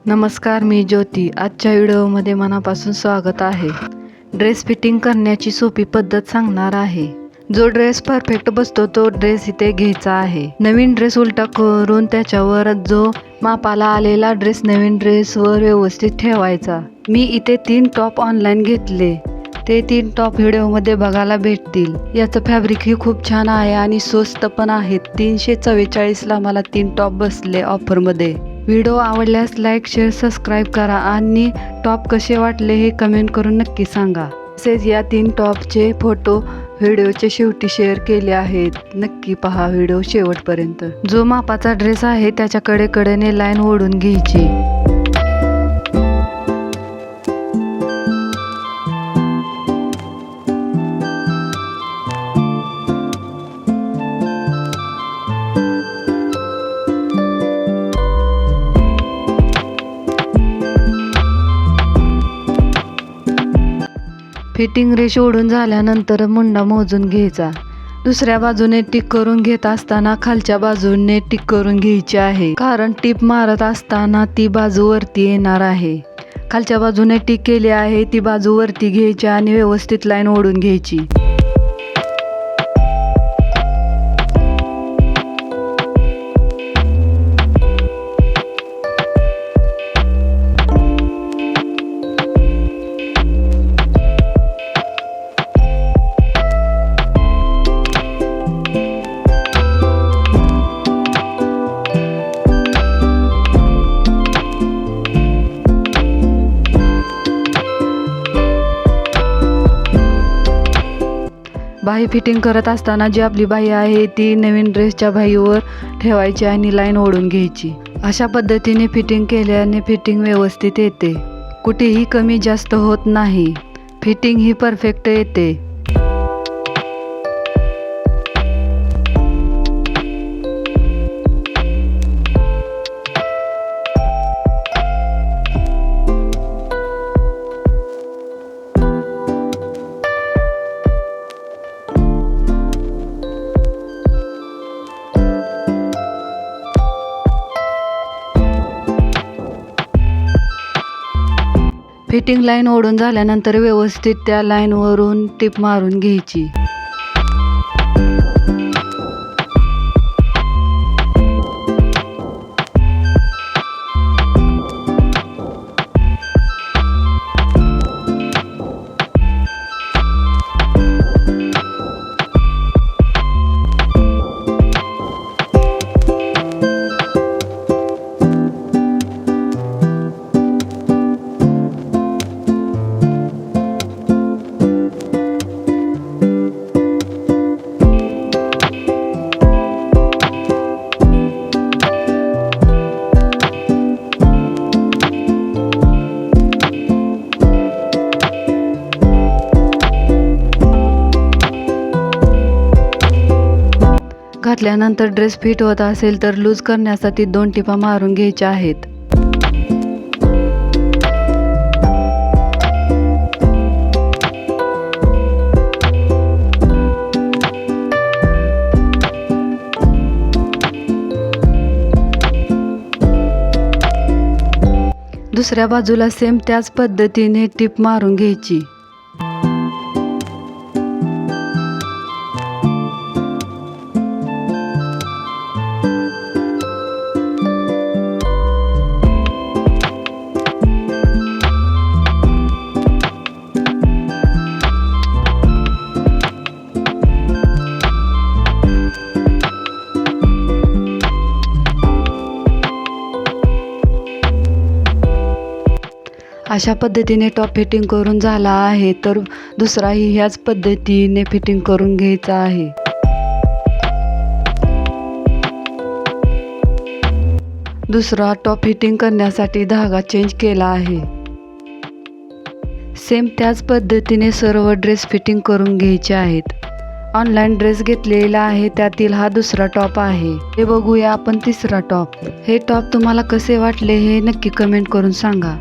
नमस्कार, मी ज्योती. आजच्या व्हिडिओमध्ये मनापासून स्वागत आहे. ड्रेस फिटिंग करण्याची सोपी पद्धत सांगणार आहे. जो ड्रेस परफेक्ट बसतो तो ड्रेस इथे घ्यायचा आहे. नवीन ड्रेस उलटा करून त्याच्यावर जो मापाला आलेला ड्रेस नवीन ड्रेसवर व्यवस्थित ठेवायचा. मी इथे 3 टॉप ऑनलाईन घेतले. ते 3 टॉप व्हिडिओमध्ये बघायला भेटतील. याचं फॅब्रिकही खूप छान आहे आणि स्वस्त पण आहेत. 344ला मला 3 टॉप बसले ऑफरमध्ये. व्हिडिओ आवडल्यास लाईक, शेअर, सबस्क्राईब करा आणि टॉप कसे वाटले हे कमेंट करून नक्की सांगा. तसेच या 3 टॉपचे फोटो व्हिडिओच्या शेवटी शेअर केले आहेत. नक्की पहा व्हिडिओ शेवटपर्यंत. जो मापाचा ड्रेस आहे त्याच्या कडेने लाईन ओढून घ्यायची. फिटिंग रेष ओढून झाल्यानंतर मुंडा मोजून घ्यायचा. दुसऱ्या बाजूने टिक करून घेत असताना खालच्या बाजूने टिक करून घ्यायची आहे, कारण टिप मारत असताना ती बाजू वरती येणार आहे. खालच्या बाजूने टिक केली आहे ती बाजू वरती घ्यायची आणि व्यवस्थित लाईन ओढून घ्यायची. बाही फिटिंग करत असताना जी आपली बाही आहे ती नवीन ड्रेसच्या बाहीवर ठेवायची आणि लाईन ओढून घ्यायची. अशा पद्धतीने फिटिंग केल्याने फिटिंग व्यवस्थित येते. कुठेही कमी जास्त होत नाही. फिटिंग ही परफेक्ट येते. फिटिंग लाईन ओढून झाल्यानंतर व्यवस्थित त्या लाईनवरून टिप मारून घ्यायची. घातल्यानंतर ड्रेस फिट होत असेल तर लूज करण्यासाठी 2 टिपा मारून घ्यायच्या आहेत. दुसऱ्या बाजूला सेम त्याच पद्धतीने टिप मारून घ्यायची. अशा पद्धतीने टॉप फिटिंग करून झाला आहे तर दुसराही ह्याच पद्धतीने फिटिंग करून घ्यायचा आहे. दुसरा टॉप फिटिंग करण्यासाठी धागा चेंज केला आहे. सेम त्याच पद्धतीने सर्व ड्रेस फिटिंग करून घ्यायचे आहेत. ऑनलाईन ड्रेस घेतलेला आहे त्यातील हा दुसरा टॉप आहे. हे बघूया आपण तिसरा टॉप. हे टॉप तुम्हाला कसे वाटले हे नक्की कमेंट करून सांगा.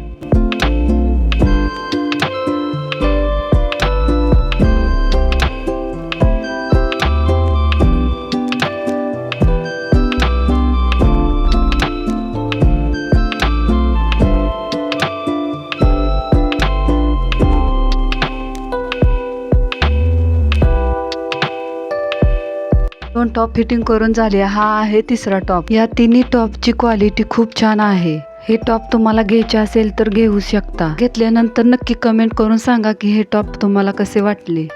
2 टॉप फिटिंग करून झाले. हा आहे तिसरा टॉप. या तिन्ही टॉपची क्वालिटी खूप छान आहे. हे टॉप तुम्हाला घ्यायचे असेल तर घेऊ शकता. घेतल्यानंतर नक्की कमेंट करून सांगा की हे टॉप तुम्हाला कसे वाटले.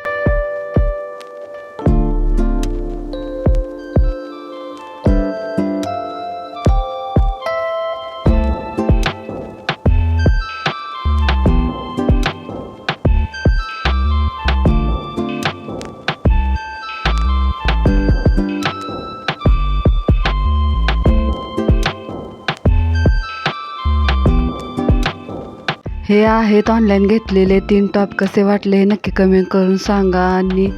हे आहेत ऑनलाईन घेतलेले 3 टॉप. कसे वाटले हे नक्की कमेंट करून सांगा आणि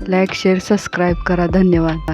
लाईक शेअर सबस्क्राईब करा. धन्यवाद.